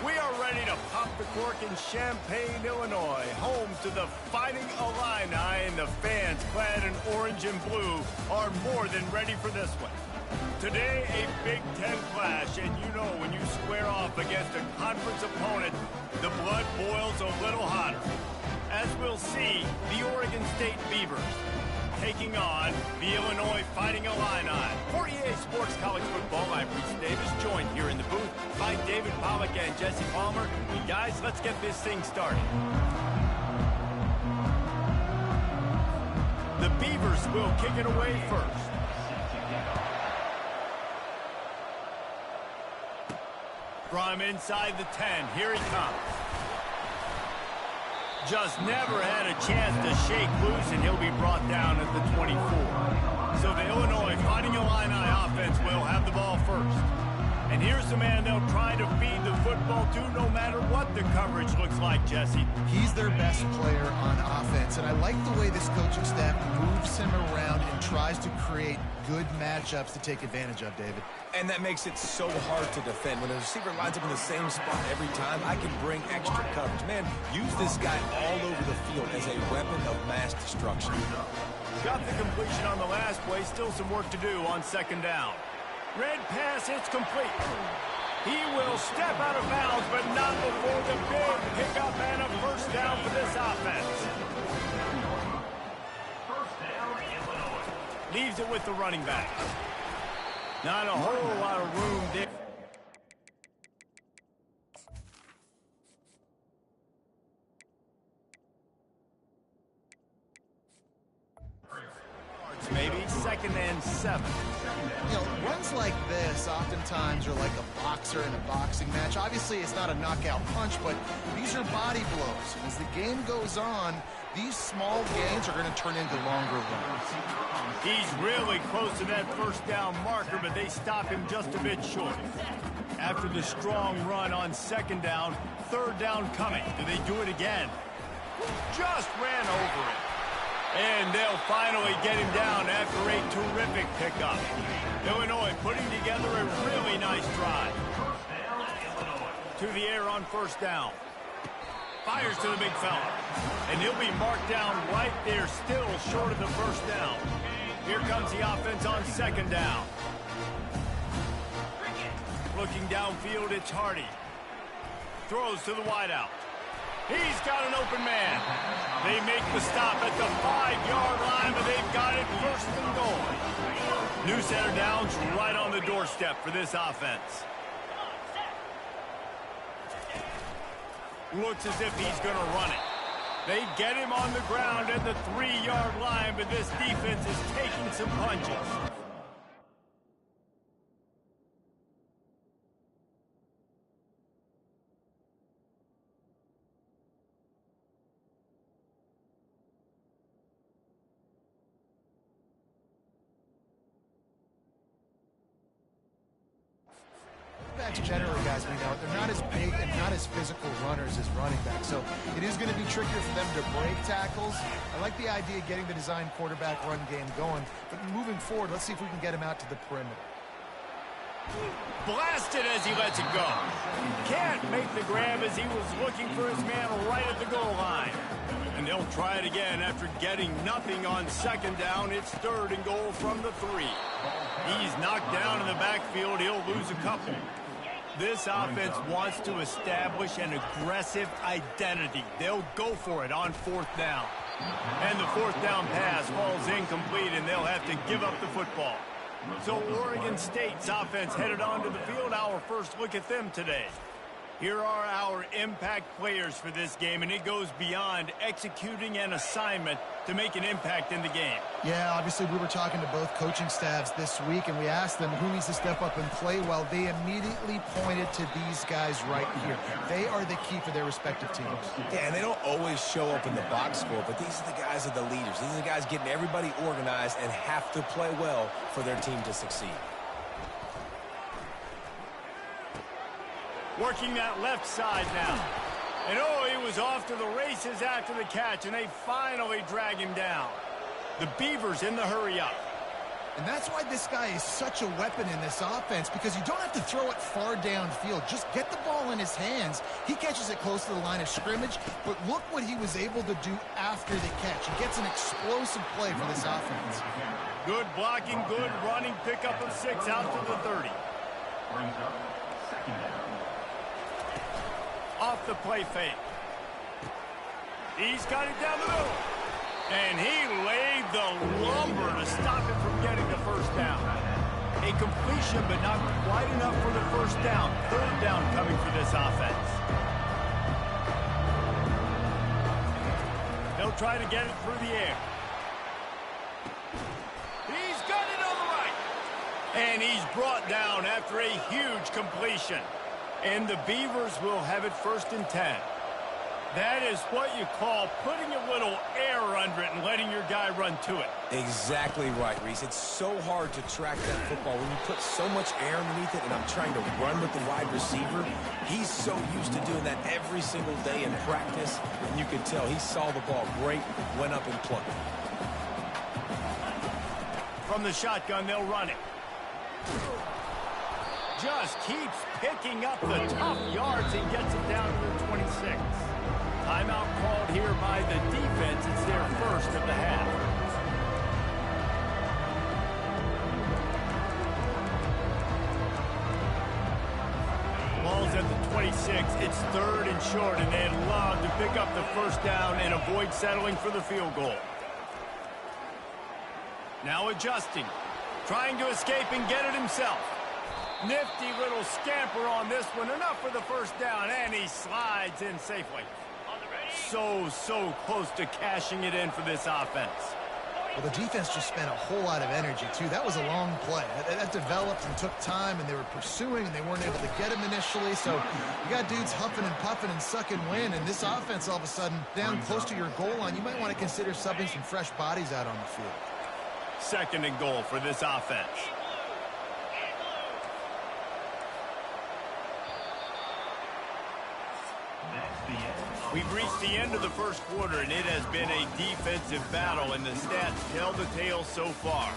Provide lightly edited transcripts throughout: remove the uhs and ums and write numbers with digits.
We are ready to pop the cork in Champaign, Illinois, home to the Fighting Illini, and the fans clad in orange and blue are more than ready for this one. Today, a Big Ten clash, and you know when you square off against a conference opponent, the blood boils a little hotter. As we'll see, the Oregon State Beavers taking on the Illinois Fighting Illini. For EA Sports College Football, I'm Reese Davis, joined here in the booth by David Pollack and Jesse Palmer. And guys, let's get this thing started. The Beavers will kick it away first. From inside the 10, here he comes. Just never had a chance to shake loose, and he'll be brought down at the 24. So the Illinois Fighting Illini offense will have the ball first. And here's the man they'll try to feed the football to no matter what the coverage looks like, Jesse. He's their best player on offense, and I like the way this coaching staff moves him around and tries to create good matchups to take advantage of, David. And that makes it so hard to defend. When a receiver lines up in the same spot every time, I can bring extra coverage. Man, use this guy all over the field as a weapon of mass destruction. Got the completion on the last play. Still some work to do on second down. Red pass, it's complete. He will step out of bounds, but not before the big pickup and a first down for this offense. Leaves it with the running back. Not a whole lot of room there. Maybe 2nd and 7. You know, runs like this oftentimes are like a boxer in a boxing match. Obviously, it's not a knockout punch, but these are body blows. As the game goes on, these small gains are going to turn into longer runs. He's really close to that first down marker, but they stop him just a bit short. After the strong run on second down, third down coming. Do they do it again? Just ran over it. And they'll finally get him down after a terrific pickup. Illinois putting together a really nice drive. To the air on first down. Fires to the big fella. And he'll be marked down right there, still short of the first down. Here comes the offense on second down. Looking downfield, it's Hardy. Throws to the wideout. He's got an open man. They make the stop at the 5-yard line, but they've got it first and goal. New center downs right on the doorstep for this offense. Looks as if he's going to run it. They get him on the ground at the 3-yard line, but this defense is taking some punches. Backs generally, guys, we know, they're not as big and not as physical runners as running backs, so it is going to be trickier for them to break tackles. I like the idea of getting the design quarterback run game going, but moving forward, let's see if we can get him out to the perimeter. Blasted as he lets it go. Can't make the grab as he was looking for his man right at the goal line. And they'll try it again after getting nothing on second down. It's third and goal from the 3. He's knocked down in the backfield. He'll lose a couple. This offense wants to establish an aggressive identity. They'll go for it on fourth down. And the fourth down pass falls incomplete, and they'll have to give up the football. So Oregon State's offense headed onto the field. Our first look at them today. Here are our impact players for this game, and it goes beyond executing an assignment to make an impact in the game. Yeah, obviously we were talking to both coaching staffs this week, and we asked them who needs to step up and play well. They immediately pointed to these guys right here. They are the key for their respective teams. Yeah, and they don't always show up in the box score, but these are the guys that are the leaders. These are the guys getting everybody organized and have to play well for their team to succeed. Working that left side now. And oh, he was off to the races after the catch, and they finally drag him down. The Beavers in the hurry up. And that's why this guy is such a weapon in this offense, because you don't have to throw it far downfield. Just get the ball in his hands. He catches it close to the line of scrimmage, but look what he was able to do after the catch. He gets an explosive play for this offense. Good blocking, good running, pickup of 6 out to the 30. Off the play fake. He's got it down the middle. And he laid the lumber to stop him from getting the first down. A completion, but not quite enough for the first down. Third down coming for this offense. They'll try to get it through the air. He's got it on the right. And he's brought down after a huge completion. And the Beavers will have it 1st and 10. That is what you call putting a little air under it and letting your guy run to it. Exactly right, Reese. It's so hard to track that football when you put so much air underneath it, and I'm trying to run with the wide receiver. He's so used to doing that every single day in practice, and you can tell he saw the ball great, went up and plucked it. From the shotgun, they'll run it. Just keeps picking up the tough yards and gets it down to the 26. Timeout called here by the defense. It's their first of the half. Ball's at the 26. It's 3rd and short, and they'd love to pick up the first down and avoid settling for the field goal. Now adjusting, trying to escape and get it himself. Nifty little scamper on this one. Enough for the first down, and he slides in safely. So close to cashing it in for this offense. Well, the defense just spent a whole lot of energy, too. That was a long play. That developed and took time, and they were pursuing, and they weren't able to get him initially. So you got dudes huffing and puffing and sucking wind, and this offense all of a sudden down close to your goal line. You might want to consider subbing some fresh bodies out on the field. 2nd and goal for this offense. We've reached the end of the first quarter, and it has been a defensive battle, and the stats tell the tale so far.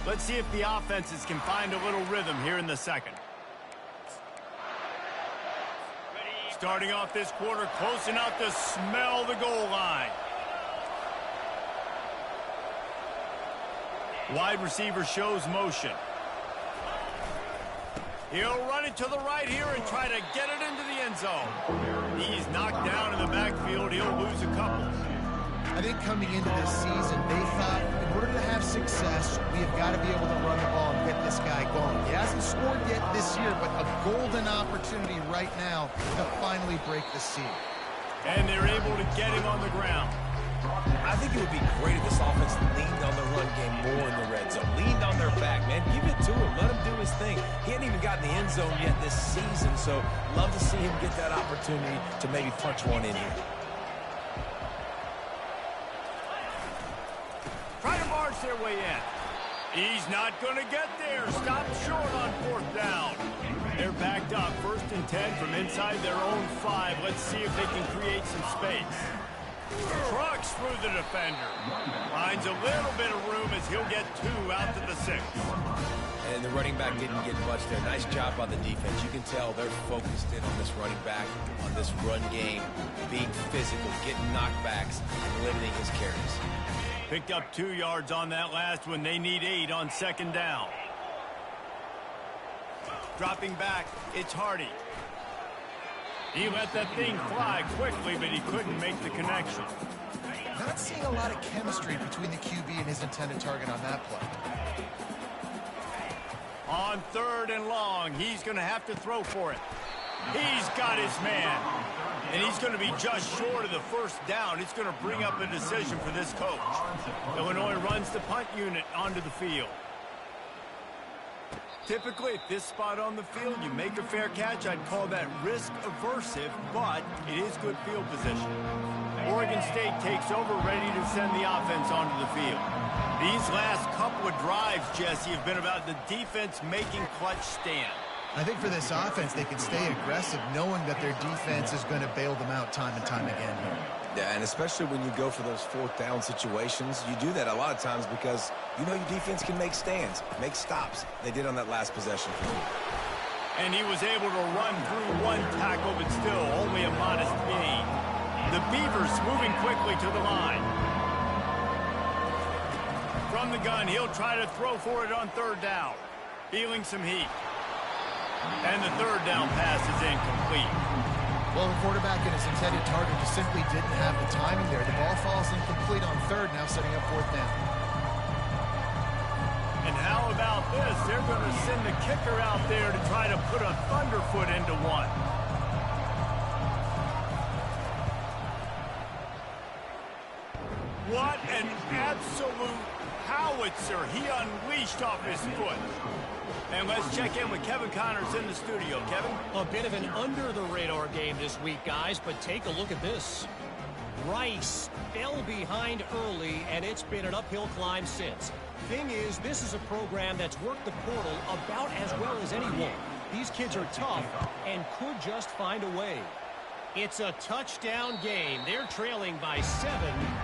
Let's see if the offenses can find a little rhythm here in the second. Starting off this quarter close enough to smell the goal line. Wide receiver shows motion. He'll run it to the right here and try to get it into the end zone. He's knocked down in the backfield. He'll lose a couple. I think coming into this season, they thought in order to have success, we have got to be able to run the ball and get this guy going. He hasn't scored yet this year, but a golden opportunity right now to finally break the seal. And they're able to get him on the ground. I think it would be great if this offense leaned on the run game more in the red zone. Leaned on their back, man. Give it to him. Let him do his thing. He hadn't even gotten the end zone yet this season, so love to see him get that opportunity to maybe punch one in here. Try to march their way in. He's not going to get there. Stopped short on 4th down. They're backed up. 1st and 10 from inside their own 5. Let's see if they can create some space. Trucks through the defender. Finds a little bit of room as he'll get 2 out to the 6. And the running back didn't get much there. Nice job by the defense. You can tell they're focused in on this running back, on this run game, being physical, getting knockbacks, and limiting his carries. Picked up 2 yards on that last one. They need 8 on 2nd down. Dropping back, it's Hardy. He let that thing fly quickly, but he couldn't make the connection. Not seeing a lot of chemistry between the QB and his intended target on that play. On 3rd and long, he's going to have to throw for it. He's got his man. And he's going to be just short of the 1st down. It's going to bring up a decision for this coach. Illinois runs the punt unit onto the field. Typically, at this spot on the field, you make a fair catch. I'd call that risk-aversive, but it is good field position. Oregon State takes over, ready to send the offense onto the field. These last couple of drives, Jesse, have been about the defense making clutch stand. I think for this offense, they can stay aggressive knowing that their defense is going to bail them out time and time again here. Yeah, and especially when you go for those fourth down situations, you do that a lot of times because you know your defense can make stands, make stops. They did on that last possession for me. And he was able to run through one tackle, but still only a modest gain. The Beavers moving quickly to the line. From the gun, he'll try to throw for it on third down. Feeling some heat. And the third down pass is incomplete. Well, the quarterback and his intended target just simply didn't have the timing there. The ball falls incomplete on third, now setting up fourth down. And how about this? They're going to send the kicker out there to try to put a thunderfoot into one. What an absolute howitzer he unleashed off his foot. And let's check in with Kevin Connors in the studio. Kevin? A bit of an under-the-radar game this week, guys, but take a look at this. Rice fell behind early, and it's been an uphill climb since. Thing is, this is a program that's worked the portal about as well as anyone. These kids are tough and could just find a way. It's a touchdown game. They're trailing by 7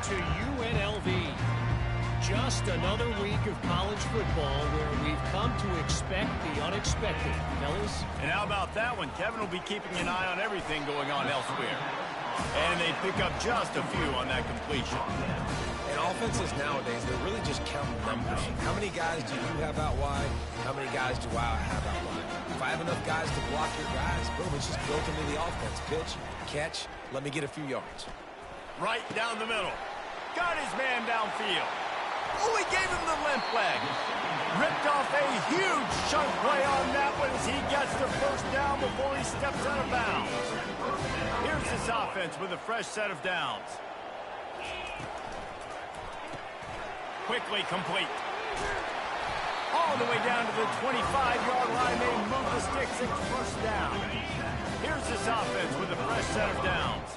to UNLV. Just another week of college football where we've come to expect the unexpected, fellas. And how about that one? Kevin will be keeping an eye on everything going on elsewhere. And they pick up just a few on that completion. And offenses nowadays, they're really just counting numbers. How many guys do you have out wide? How many guys do I have out wide? If I have enough guys to block your guys, boom, it's just built into the offense. Pitch, catch, let me get a few yards. Right down the middle. Got his man downfield. Oh, he gave him the limp leg. Ripped off a huge chunk play on that one as he gets the first down before he steps out of bounds. Here's this offense with a fresh set of downs. Quickly complete. All the way down to the 25-yard line. They move the sticks. It's first down. Here's this offense with a fresh set of downs.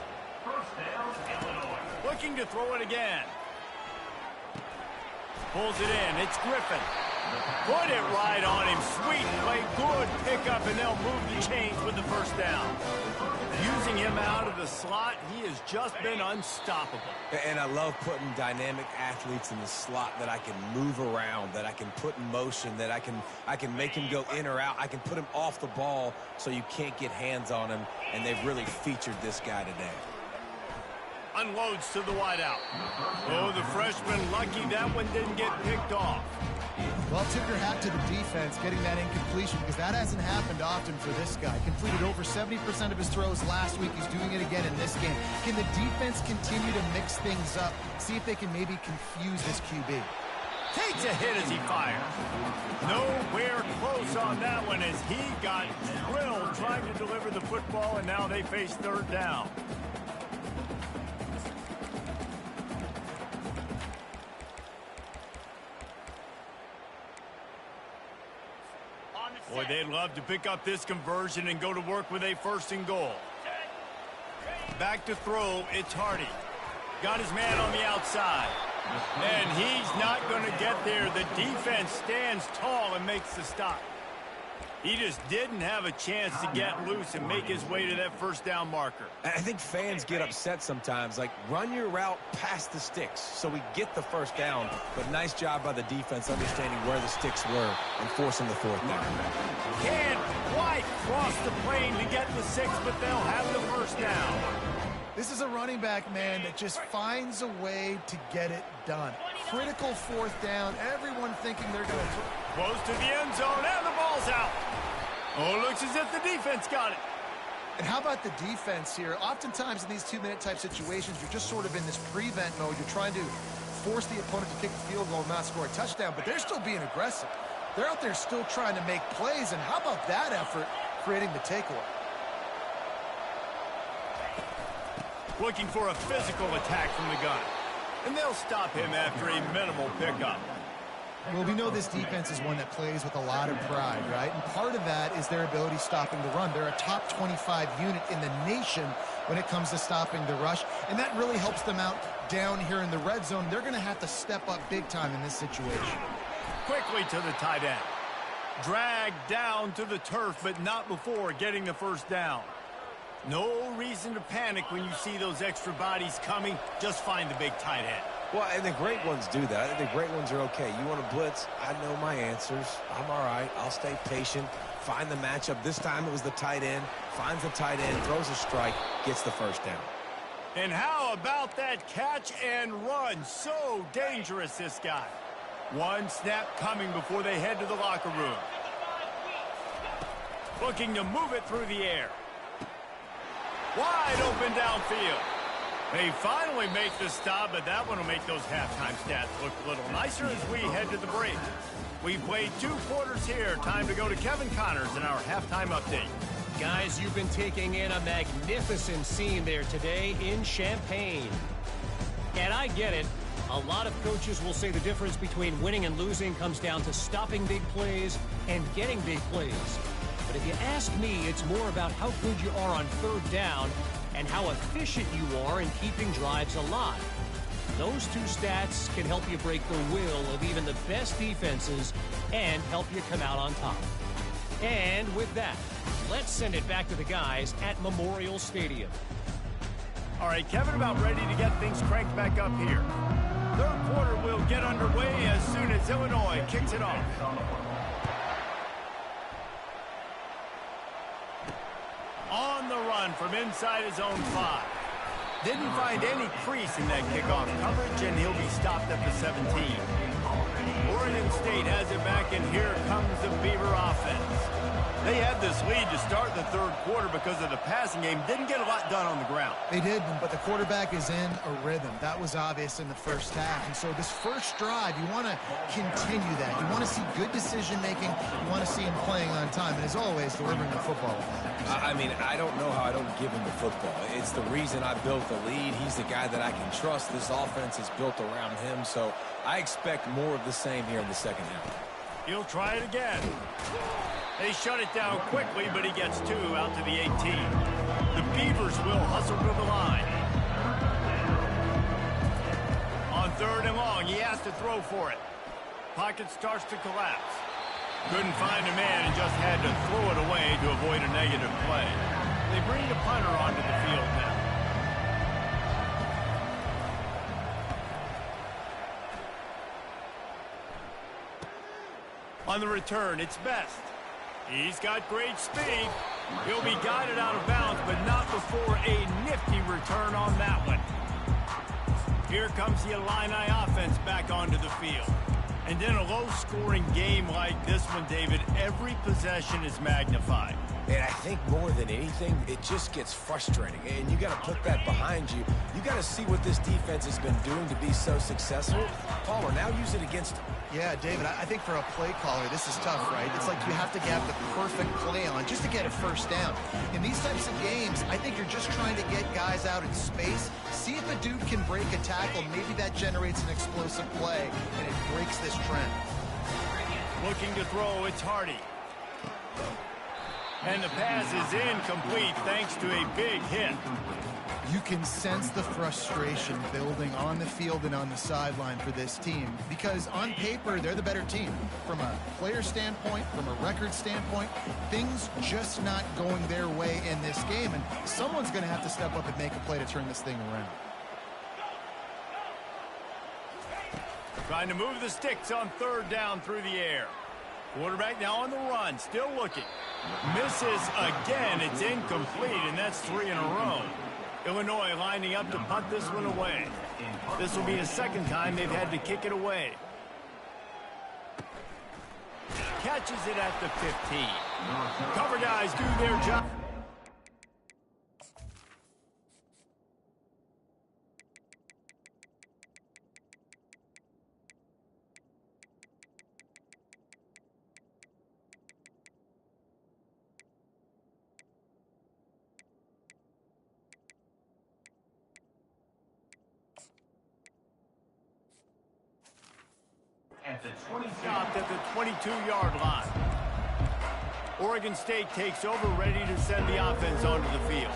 Looking to throw it again. Pulls it in. It's Griffin. Put it right on him. Sweet play. Good pickup, and they'll move the chains with the first down. Using him out of the slot, he has just been unstoppable. And I love putting dynamic athletes in the slot that I can move around, that I can put in motion, that I can make him go in or out. I can put him off the ball so you can't get hands on him, and they've really featured this guy today. Unloads to the wideout. Oh, the freshman lucky that one didn't get picked off. Well, tip your hat to the defense getting that incompletion because that hasn't happened often for this guy. Completed over 70% of his throws last week. He's doing it again in this game. Can the defense continue to mix things up? See if they can maybe confuse this QB. Takes a hit as he fires. Nowhere close on that one as he got drilled trying to deliver the football, and now they face third down. Boy, they'd love to pick up this conversion and go to work with a first and goal. Back to throw, it's Hardy. Got his man on the outside. And he's not going to get there. The defense stands tall and makes the stop. He just didn't have a chance to get loose and make his way to that first down marker. I think fans get upset sometimes. Like, run your route past the sticks so we get the first down. But nice job by the defense understanding where the sticks were and forcing the fourth down. Can't quite cross the plane to get the 6, but they'll have the first down. This is a running back, man, that just finds a way to get it done. Critical fourth down. Everyone thinking they're going to throw. Close to the end zone, and the ball's out. Oh, looks as if the defense got it. And how about the defense here? Oftentimes in these 2-minute type situations, you're just sort of in this prevent mode. You're trying to force the opponent to kick the field goal and not score a touchdown, but they're still being aggressive. They're out there still trying to make plays, and how about that effort creating the takeaway? Looking for a physical attack from the gun. And they'll stop him after a minimal pickup. Well, we know this defense is one that plays with a lot of pride, right? And part of that is their ability stopping the run. They're a top 25 unit in the nation when it comes to stopping the rush, and that really helps them out down here in the red zone. They're going to have to step up big time in this situation. Quickly to the tight end. Dragged down to the turf, but not before getting the first down. No reason to panic when you see those extra bodies coming. Just find the big tight end. Well, and the great ones do that. I think the great ones are okay. You want to blitz? I know my answers. I'm all right. I'll stay patient. Find the matchup. This time it was the tight end. Finds the tight end, throws a strike, gets the first down. And how about that catch and run? So dangerous, this guy. One snap coming before they head to the locker room. Looking to move it through the air. Wide open downfield. They finally make the stop, but that one will make those halftime stats look a little nicer as we head to the break. We played 2 quarters here. Time to go to Kevin Connors in our halftime update. Guys, you've been taking in a magnificent scene there today in Champaign. And I get it. A lot of coaches will say the difference between winning and losing comes down to stopping big plays and getting big plays. But if you ask me, it's more about how good you are on third down and how efficient you are in keeping drives alive. Those 2 stats can help you break the will of even the best defenses and help you come out on top. And with that, let's send it back to the guys at Memorial Stadium. All right, Kevin, about ready to get things cranked back up here. Third quarter will get underway as soon as Illinois kicks it off. On the run from inside his own 5. Didn't find any crease in that kickoff coverage, and he'll be stopped at the 17. Oregon State has it back, and here comes the Beaver offense. They had this lead to start the third quarter because of the passing game. Didn't get a lot done on the ground. They did, but the quarterback is in a rhythm. That was obvious in the first half. And so this first drive, you want to continue that. You want to see good decision-making. You want to see him playing on time. And as always, delivering the football. I mean, I don't know how I don't give him the football. It's the reason I built the lead. He's the guy that I can trust. This offense is built around him. So I expect more of the same here in the second half. He'll try it again. They shut it down quickly, but he gets 2 out to the 18. The Beavers will hustle to the line. On third and long, he has to throw for it. Pocket starts to collapse. Couldn't find a man and just had to throw it away to avoid a negative play. They bring the punter onto the field now. On the return, it's Best. He's got great speed. He'll be guided out of bounds, but not before a nifty return on that one. Here comes the Illini offense back onto the field. And in a low-scoring game like this one, David, every possession is magnified. And I think more than anything, it just gets frustrating. And you got to put that behind you. You got to see what this defense has been doing to be so successful. Palmer, now use it against them. Yeah, David, I think for a play caller, this is tough, right? It's like you have to have the perfect play on just to get a first down. In these types of games, I think you're just trying to get guys out in space, see if a dude can break a tackle. Maybe that generates an explosive play, and it breaks this trend. Looking to throw, it's Hardy. And the pass is incomplete thanks to a big hit. You can sense the frustration building on the field and on the sideline for this team because on paper, they're the better team. From a player standpoint, from a record standpoint, things just not going their way in this game, and someone's going to have to step up and make a play to turn this thing around. Trying to move the sticks on third down through the air. Quarterback now on the run, still looking. Misses again, it's incomplete, and that's 3 in a row. Illinois lining up to punt this one away. This will be the second time they've had to kick it away. Catches it at the 15. Cover guys do their job. Stopped at the 22-yard line. Oregon State takes over, ready to send the offense onto the field.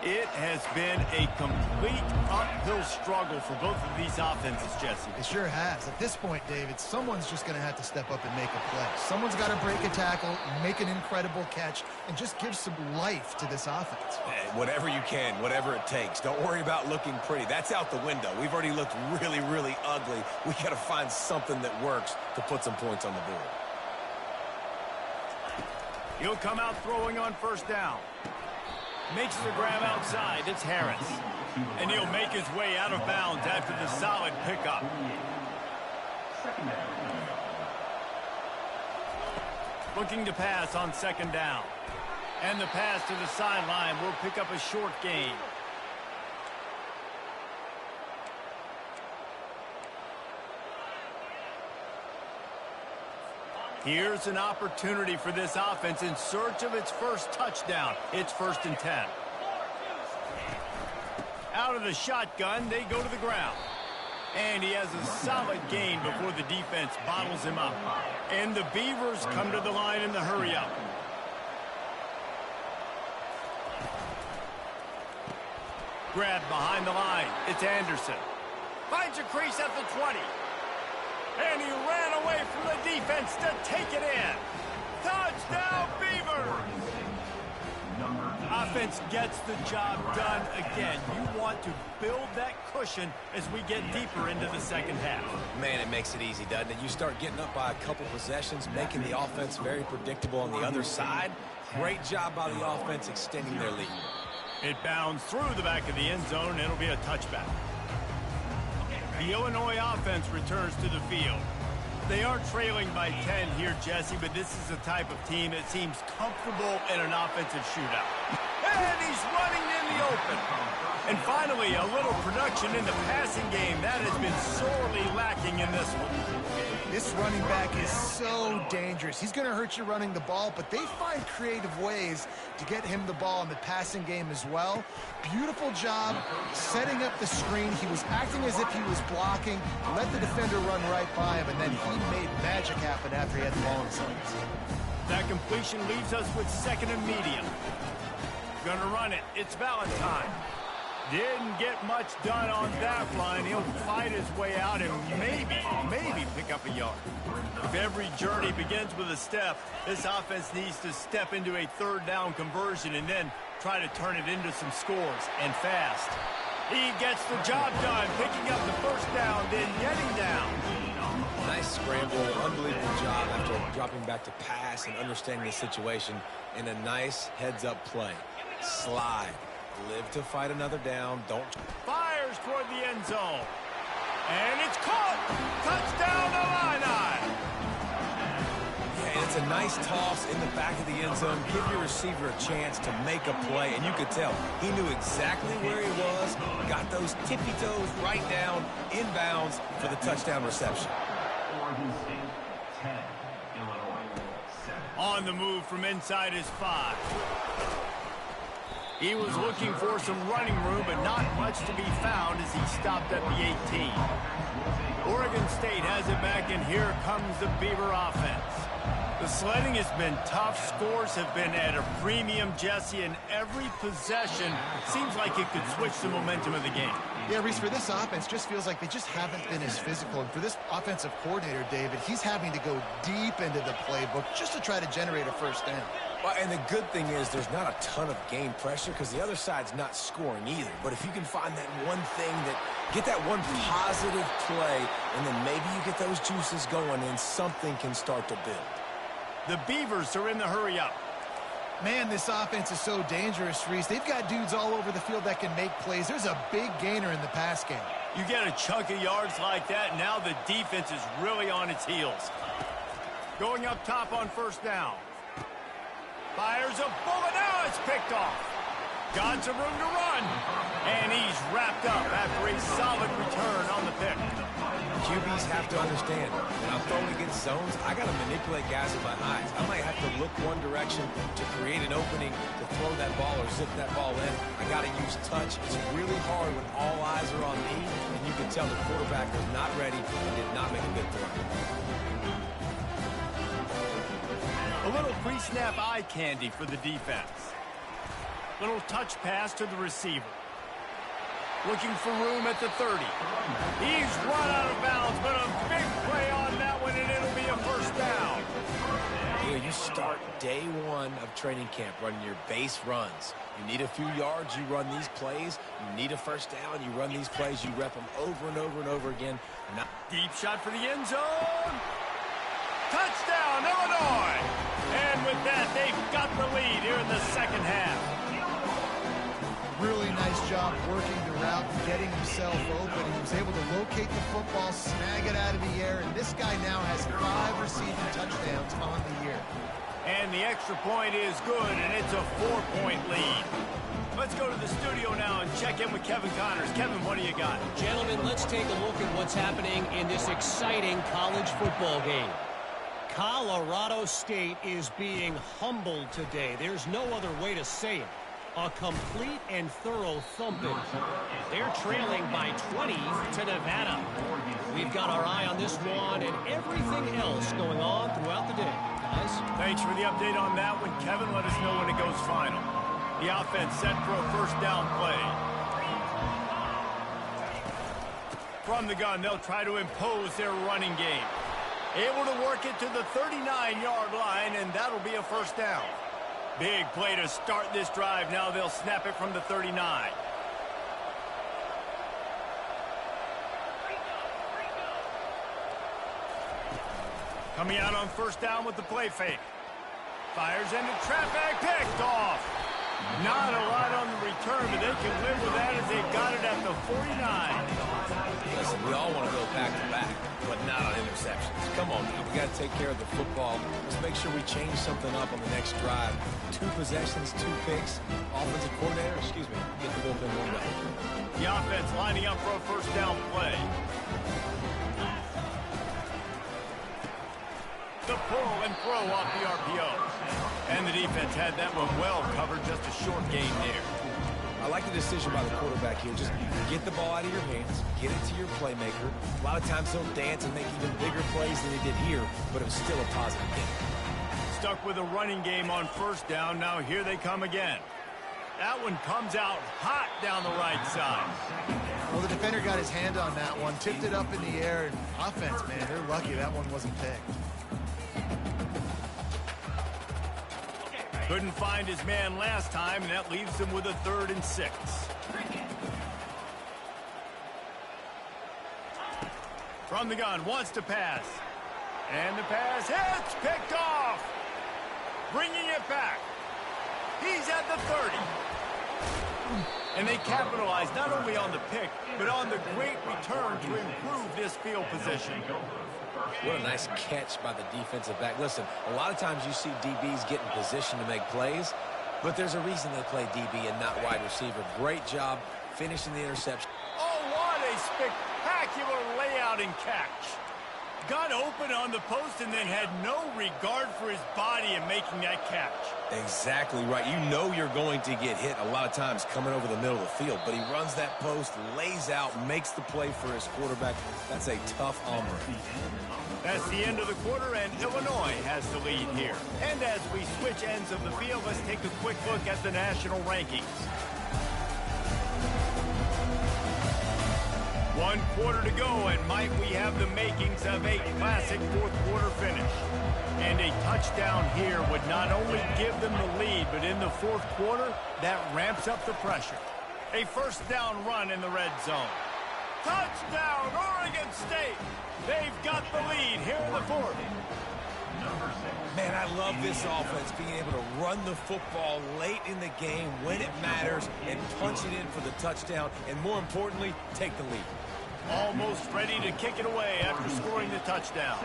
It has been a complete uphill struggle for both of these offenses, Jesse. It sure has. At this point, David, someone's just going to have to step up and make a play. Someone's got to break a tackle, make an incredible catch, and just give some life to this offense. Whatever you can, whatever it takes. Don't worry about looking pretty. That's out the window. We've already looked really, really ugly. We got to find something that works to put some points on the board. He'll come out throwing on first down. Makes the grab outside. It's Harris. And he'll make his way out of bounds after the solid pickup. Looking to pass on second down. And the pass to the sideline will pick up a short gain. Here's an opportunity for this offense in search of its first touchdown. It's 1st and 10. Out of the shotgun, they go to the ground. And he has a solid gain before the defense bottles him up. And the Beavers come to the line in the hurry-up. Grabbed behind the line. It's Anderson. Finds a crease at the 20. And he ran away from the defense to take it in. Touchdown, Beavers! Offense gets the job done again. You want to build that cushion as we get deeper into the second half. Man, it makes it easy, doesn't it? You start getting up by a couple possessions, making the offense very predictable on the other side. Great job by the offense extending their lead. It bounds through the back of the end zone, and it'll be a touchback. The Illinois offense returns to the field. They are trailing by 10 here, Jesse, but this is the type of team that seems comfortable in an offensive shootout. And he's running in the open. And finally, a little production in the passing game. That has been sorely lacking in this one. This running back is so dangerous. He's going to hurt you running the ball, but they find creative ways to get him the ball in the passing game as well. Beautiful job setting up the screen. He was acting as if he was blocking, let the defender run right by him, and then he made magic happen after he had the ball in his hands. That completion leaves us with 2nd and medium. Gonna run it. It's Valentine. Didn't get much done on that line. He'll fight his way out and maybe pick up a yard. If every journey begins with a step, this offense needs to step into a 3rd down conversion and then try to turn it into some scores, and fast. He gets the job done, picking up the 1st down, then getting down. Nice scramble, unbelievable job after dropping back to pass and understanding the situation, and a nice heads-up play. Slide. Live to fight another down. Don't. Fires toward the end zone. And it's caught. Touchdown, Illini. Yeah, and it's a nice toss in the back of the end zone. Give your receiver a chance to make a play, and you could tell he knew exactly where he was, got those tippy toes right down, inbounds for the touchdown reception. On the move from inside his 5. He was looking for some running room, but not much to be found as he stopped at the 18. Oregon State has it back, and here comes the Beaver offense. The sledding has been tough. Scores have been at a premium, Jesse, and every possession seems like it could switch the momentum of the game. Yeah, Reese, for this offense, just feels like they just haven't been as physical. And for this offensive coordinator, David, he's having to go deep into the playbook just to try to generate a 1st down. Well, and the good thing is there's not a ton of game pressure because the other side's not scoring either. But if you can find that one thing get that one positive play, and then maybe you get those juices going and something can start to build. The Beavers are in the hurry-up. Man, this offense is so dangerous, Reese. They've got dudes all over the field that can make plays. There's a big gainer in the pass game. You get a chunk of yards like that, now the defense is really on its heels. Going up top on 1st down. Fires a bullet. Now it's picked off. Got some room to run. And he's wrapped up after a solid return on the pick. QBs have to understand, when I'm throwing against zones, I got to manipulate guys with my eyes. I might have to look one direction to create an opening to throw that ball or zip that ball in. I got to use touch. It's really hard when all eyes are on me, and you can tell the quarterback was not ready and did not make a good throw. A little pre-snap eye candy for the defense. Little touch pass to the receiver. Looking for room at the 30. He's run out of bounds, but a big play on that one, and it'll be a first down. You start day one of training camp running your base runs. You need a few yards, you run these plays. You need a first down, you run these plays. You rep them over and over and over again. Deep shot for the end zone. Touchdown, Illinois! And with that, they've got the lead here in the second half. Really nice job working the route and getting himself open. He was able to locate the football, snag it out of the air, and this guy now has 5 receiving touchdowns on the year. And the extra point is good, and it's a 4-point lead. Let's go to the studio now and check in with Kevin Connors. Kevin, what do you got? Gentlemen, let's take a look at what's happening in this exciting college football game. Colorado State is being humbled today. There's no other way to say it. A complete and thorough thumping. They're trailing by 20 to Nevada. We've got our eye on this one and everything else going on throughout the day. Guys? Thanks for the update on that one, Kevin. Let us know when it goes final. The offense set for a first down play. From the gun, they'll try to impose their running game. Able to work it to the 39-yard line, and that'll be a first down. Big play to start this drive. Now they'll snap it from the 39. Coming out on first down with the play fake. Fires into trap bag, picked off. Not a lot on the return, but they can live with that as they got it at the 49. Listen, we all want to go back-to-back, but not on interceptions. Come on now, we got to take care of the football. Let's make sure we change something up on the next drive. 2 possessions, 2 picks. Offensive coordinator, get the bullpen warmed up. The offense lining up for a first down play. The pull and throw off the RPO. And the defense had that one well covered, just a short gain there. I like the decision by the quarterback here. Just get the ball out of your hands, get it to your playmaker. A lot of times he'll dance and make even bigger plays than he did here, but it was still a positive game. Stuck with a running game on first down. Now here they come again. That one comes out hot down the right side. Well, the defender got his hand on that one, tipped it up in the air, and offense, man, they're lucky that one wasn't picked. Couldn't find his man last time, and that leaves him with a 3rd and 6. From the gun, wants to pass. And the pass hits, picked off. Bringing it back. He's at the 30. And they capitalize not only on the pick, but on the great return to improve this field position. What a nice catch by the defensive back. Listen, a lot of times you see DBs get in position to make plays, but there's a reason they play DB and not wide receiver. Great job finishing the interception. Oh, what a spectacular layout and catch. Got open on the post and then had no regard for his body in making that catch. Exactly right. You know you're going to get hit a lot of times coming over the middle of the field, but he runs that post, lays out, makes the play for his quarterback. That's a tough hombre. That's the end of the quarter, and Illinois has the lead here. And as we switch ends of the field, let's take a quick look at the national rankings. 1 quarter to go, and Mike, we have the makings of a classic 4th quarter finish. And a touchdown here would not only give them the lead, but in the 4th quarter, that ramps up the pressure. A first down run in the red zone. Touchdown, Oregon State! They've got the lead here in the 4th. Man, I love this offense, being able to run the football late in the game when it matters and punch it in for the touchdown, and more importantly, take the lead. Almost ready to kick it away after scoring the touchdown.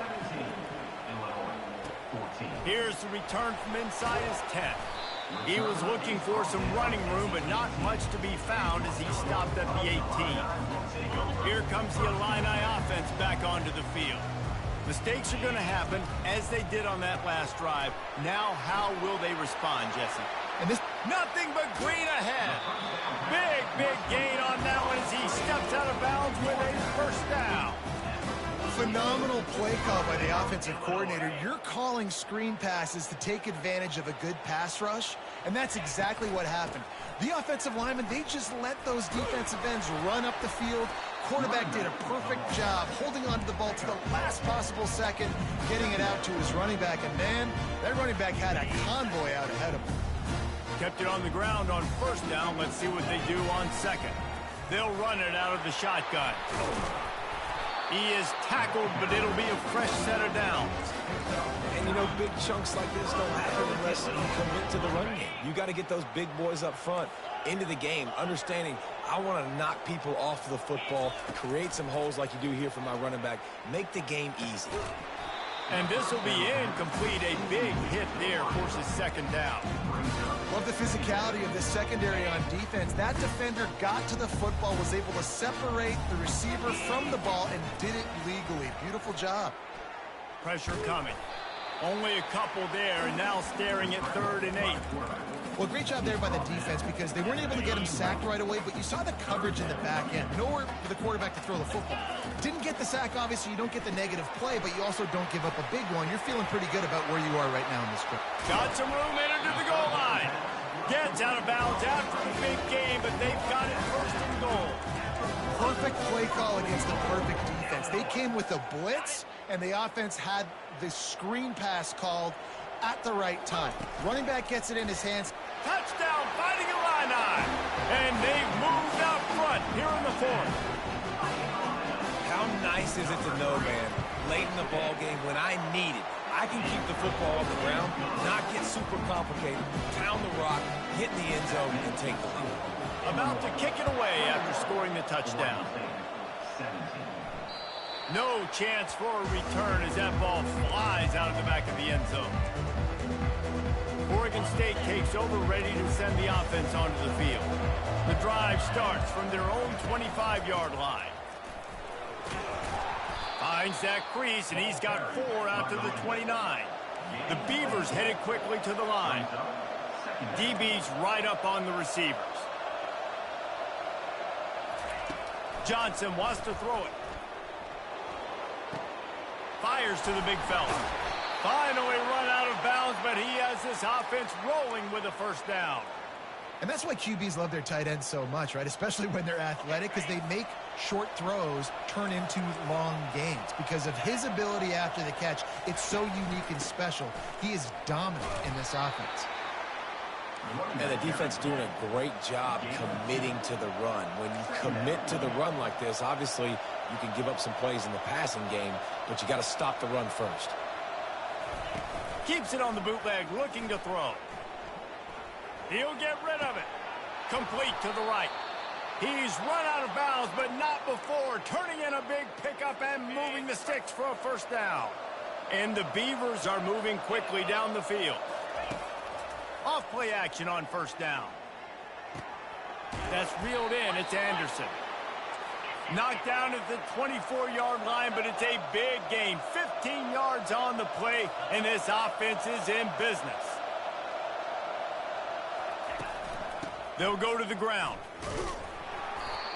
Here's the return from inside his 10. He was looking for some running room, but not much to be found as he stopped at the 18. Here comes the Illini offense back onto the field. Mistakes are going to happen, as they did on that last drive. Now, how will they respond, Jesse? And this Nothing but green ahead. Big gain on that one as he steps out of bounds with a first down. phenomenal play call by the offensive coordinator. You're calling screen passes to take advantage of a good pass rush, And that's exactly what happened. The offensive linemen, they just let those defensive ends run up the field. Quarterback did a perfect job holding on to the ball to the last possible second, getting it out to his running back. And, man, that running back had a convoy out ahead of him. Kept it on the ground on first down. Let's see what they do on second. They'll run it out of the shotgun. He is tackled, but it'll be a fresh set of downs. And, you know, big chunks like this don't happen unless you commit to the run game. You got to get those big boys up front into the game, understanding I want to knock people off the football, create some holes like you do here for my running back, make the game easy. And this will be incomplete. A big hit there forces second down. Love the physicality of the secondary on defense. That defender got to the football, was able to separate the receiver from the ball, and did it legally. Beautiful job. Pressure coming. Only a couple there, and now staring at 3rd and 8. Well, great job there by the defense because they weren't able to get him sacked right away, but you saw the coverage in the back end. Nowhere for the quarterback to throw the football. Didn't get the sack, obviously. You don't get the negative play, but you also don't give up a big one. You're feeling pretty good about where you are right now in this script. Got some room in to the goal line. Gets out of bounds after the big game, but they've got it 1st and goal. Perfect play call against the perfect defense. They came with a blitz, and the offense had the screen pass called at the right time. Running back gets it in his hands. Touchdown, fighting Illini. And they've moved out front here in the 4th. How nice is it to know, man, late in the ball game when I need it, I can keep the football on the ground, not get super complicated, pound the rock, hit in the end zone, and take the lead. About to kick it away after scoring the touchdown. No chance for a return as that ball flies out of the back of the end zone. Oregon State takes over, ready to send the offense onto the field. The drive starts from their own 25-yard line. Finds that crease, and he's got 4 out to the 29. The Beavers headed quickly to the line. DB's right up on the receivers. Johnson wants to throw it. Fires to the big fella. Finally run out of bounds, but he has this offense rolling with a 1st down. And that's why QBs love their tight ends so much, right? Especially when they're athletic, because they make short throws turn into long gains. Because of his ability after the catch, it's so unique and special. He is dominant in this offense. And the defense doing a great job committing to the run. When you commit to the run like this, obviously you can give up some plays in the passing game, but you got to stop the run first. Keeps it on the bootleg, looking to throw. He'll get rid of it. Complete to the right. He's run out of bounds, but not before turning in a big pickup and moving the sticks for a 1st down. And the Beavers are moving quickly down the field. Off play action on 1st down. That's reeled in. It's Anderson. Knocked down at the 24-yard line, but it's a big gain. 15 yards on the play, and this offense is in business. They'll go to the ground.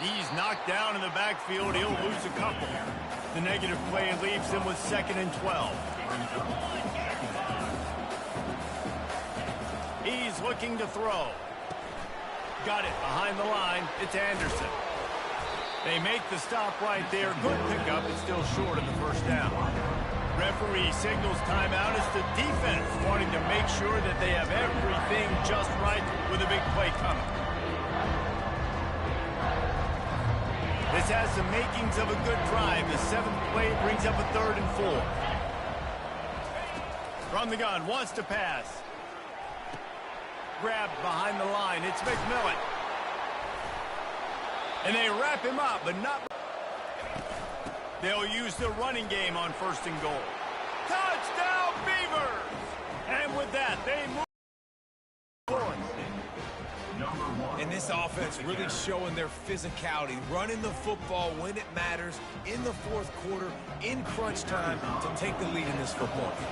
He's knocked down in the backfield. He'll lose a couple. The negative play leaves him with 2nd and 12. He's looking to throw. Got it behind the line. It's Anderson. They make the stop right there. Good pickup. It's still short of the 1st down. Referee signals timeout. It's the defense wanting to make sure that they have everything just right with a big play coming. This has the makings of a good drive. The 7th play brings up a 3rd and 4. From the gun, wants to pass. Grabbed behind the line. It's McMillan. And they wrap him up, but not. They'll use the running game on 1st and goal. Touchdown, Beavers! And with that, they move forward. And this offense really showing their physicality, running the football when it matters, in the 4th quarter, in crunch time, to take the lead in this football game.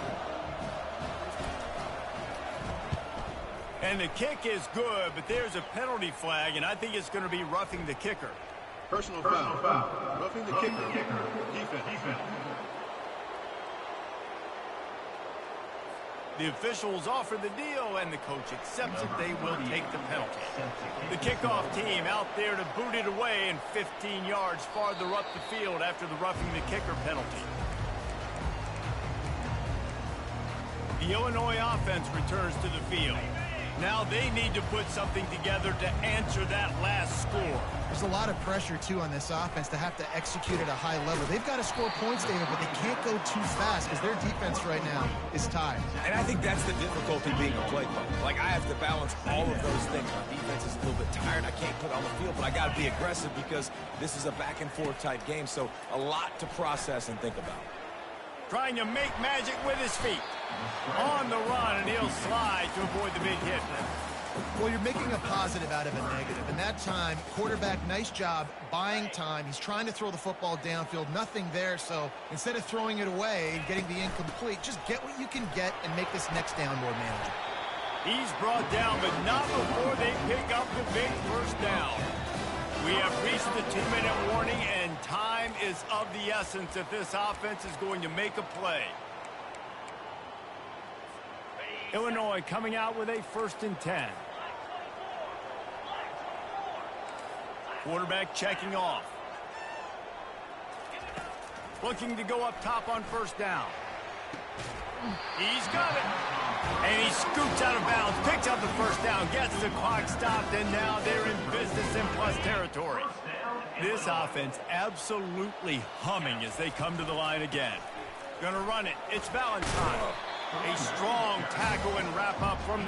And the kick is good, but there's a penalty flag, and I think it's going to be roughing the kicker. Personal foul. Roughing the kicker. Defense. The officials offer the deal, and the coach accepts it. They will take the penalty. The kickoff team out there to boot it away, and 15 yards farther up the field after the roughing the kicker penalty. The Illinois offense returns to the field. Now they need to put something together to answer that last score. There's a lot of pressure, too, on this offense to have to execute at a high level. They've got to score points, David, but they can't go too fast because their defense right now is tired. And I think that's the difficulty being a play caller. Like, I have to balance all of those things. My defense is a little bit tired. I can't put on the field, but I got to be aggressive because this is a back-and-forth type game, so a lot to process and think about. Trying to make magic with his feet. On the run, and he'll slide to avoid the big hit. Well, you're making a positive out of a negative. And that time, quarterback, nice job buying time. He's trying to throw the football downfield. Nothing there, so instead of throwing it away and getting the incomplete, just get what you can get and make this next down more manageable. He's brought down, but not before they pick up the big first down. We have reached the 2-minute warning, and time is of the essence if this offense is going to make a play. Illinois coming out with a 1st and 10. Quarterback checking off. Looking to go up top on 1st down. He's got it. And he scoots out of bounds, picks up the 1st down, gets the clock stopped, and now they're in business in plus territory. This offense absolutely humming as they come to the line again. Gonna run it. It's Valentine. A strong tackle and wrap up from...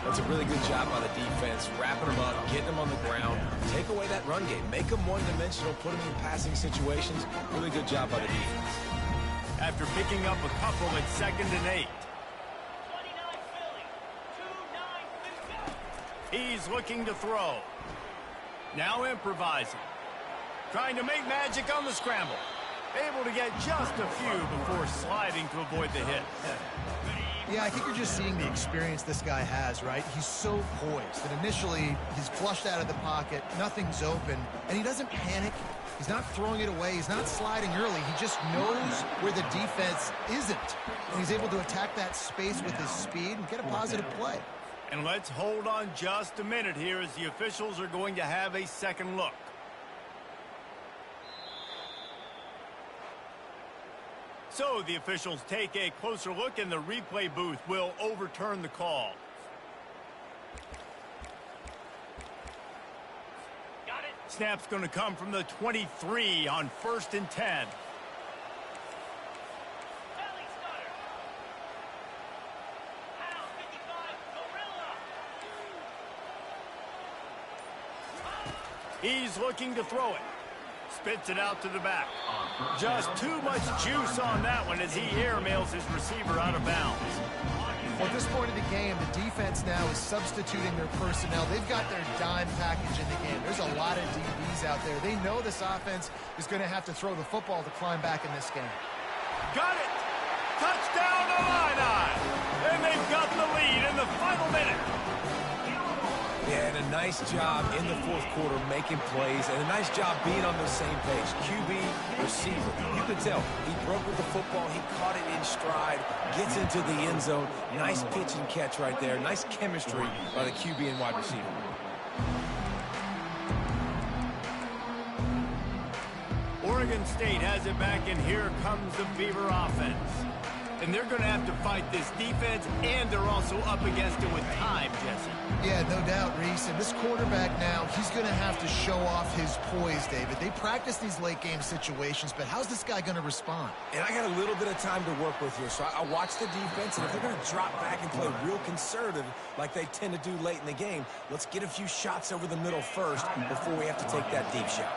That's a really good job by the defense, wrapping them up, getting them on the ground, take away that run game, make them one-dimensional, put them in passing situations. Really good job by the defense. After picking up a couple at 2nd and 8. He's looking to throw. Now improvising. Trying to make magic on the scramble. Able to get just a few before sliding to avoid the hit. Yeah, I think you're just seeing the experience this guy has, right? He's so poised that initially he's flushed out of the pocket, nothing's open, and he doesn't panic. He's not throwing it away. He's not sliding early. He just knows where the defense isn't. And he's able to attack that space with his speed and get a positive play. And let's hold on just a minute here as the officials are going to have a second look. So the officials take a closer look, and the replay booth will overturn the call. Got it. Snap's going to come from the 23 on 1st and 10. He's looking to throw it. Spits it out to the back. Just too much juice on that one as he airmails his receiver out of bounds. Well, at this point of the game, the defense now is substituting their personnel. They've got their dime package in the game. There's a lot of DBs out there. They know this offense is going to have to throw the football to climb back in this game. Got it! Touchdown Illini! And they've got the lead in the final minute. Yeah, and a nice job in the 4th quarter making plays, and a nice job being on the same page. QB, receiver. You could tell he broke with the football. He caught it in stride, gets into the end zone. Nice pitch and catch right there. Nice chemistry by the QB and wide receiver. Oregon State has it back, and here comes the Beaver offense. And they're going to have to fight this defense, and they're also up against it with time, Jesse. Yeah, no doubt, Reese. And this quarterback now, he's going to have to show off his poise, David. They practice these late-game situations, but how's this guy going to respond? And I got a little bit of time to work with here, so I watch the defense, and if they're going to drop back and play real conservative like they tend to do late in the game, let's get a few shots over the middle first before we have to take that deep shot.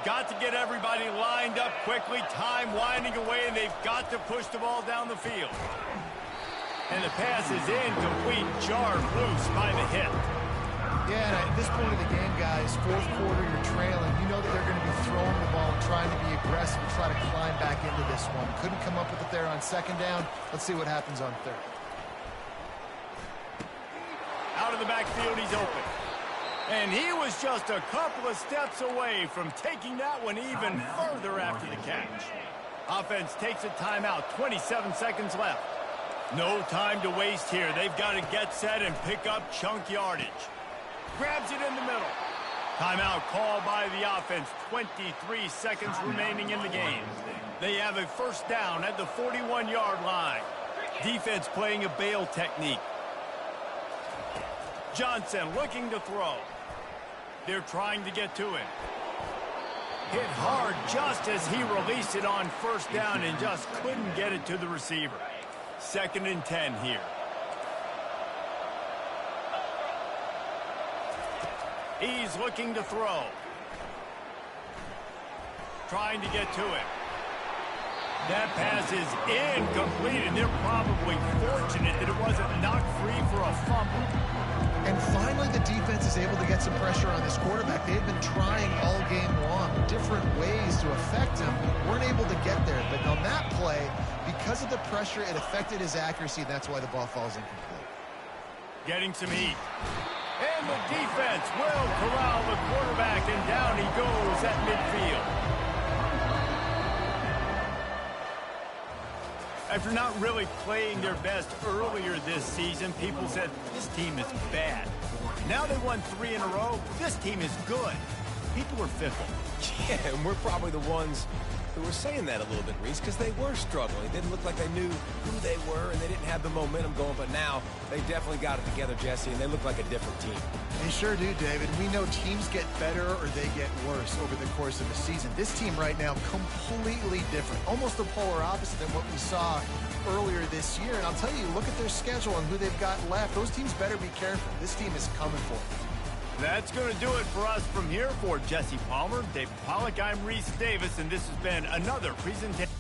Got to get everybody lined up quickly, time winding away, and they've got to push the ball down the field. And the pass is incomplete, jarred loose by the hit. again, at this point of the game, guys, fourth quarter, you're trailing. You know that they're going to be throwing the ball and trying to be aggressive and try to climb back into this one. Couldn't come up with it there on second down. Let's see what happens on third. Out of the backfield, he's open. And he was just a couple of steps away from taking that one even further after the catch. Offense takes a timeout, 27 seconds left. No time to waste here. They've got to get set and pick up chunk yardage. Grabs it in the middle. Timeout called by the offense. 23 seconds remaining in the game. They have a first down at the 41-yard line. Defense playing a bail technique. Johnson looking to throw. They're trying to get to him. Hit hard just as he released it on first down and just couldn't get it to the receiver. 2nd and 10 here. He's looking to throw. Trying to get to it. That pass is incomplete, and they're probably fortunate that it wasn't knocked free for a fumble. And finally, the defense is able to get some pressure on this quarterback. They've been trying all game long, different ways to affect him. Weren't able to get there. But on that play, because of the pressure, it affected his accuracy. That's why the ball falls incomplete. Getting some heat. And the defense will corral the quarterback, and down he goes at midfield. After not really playing their best earlier this season, people said this team is bad. Now they won 3 in a row. This team is good. People were fickle. Yeah, and we're probably the ones who were saying that a little bit, Reese, because they were struggling. It didn't look like they knew who they were, and they didn't have the momentum going. But now they definitely got it together, Jesse, and they look like a different team. They sure do, David. We know teams get better or they get worse over the course of the season. This team right now, completely different. Almost the polar opposite than what we saw earlier this year. And I'll tell you, look at their schedule and who they've got left. Those teams better be careful. This team is coming for them. That's going to do it for us from here. For Jesse Palmer, David Pollack, I'm Reese Davis, and this has been another presentation.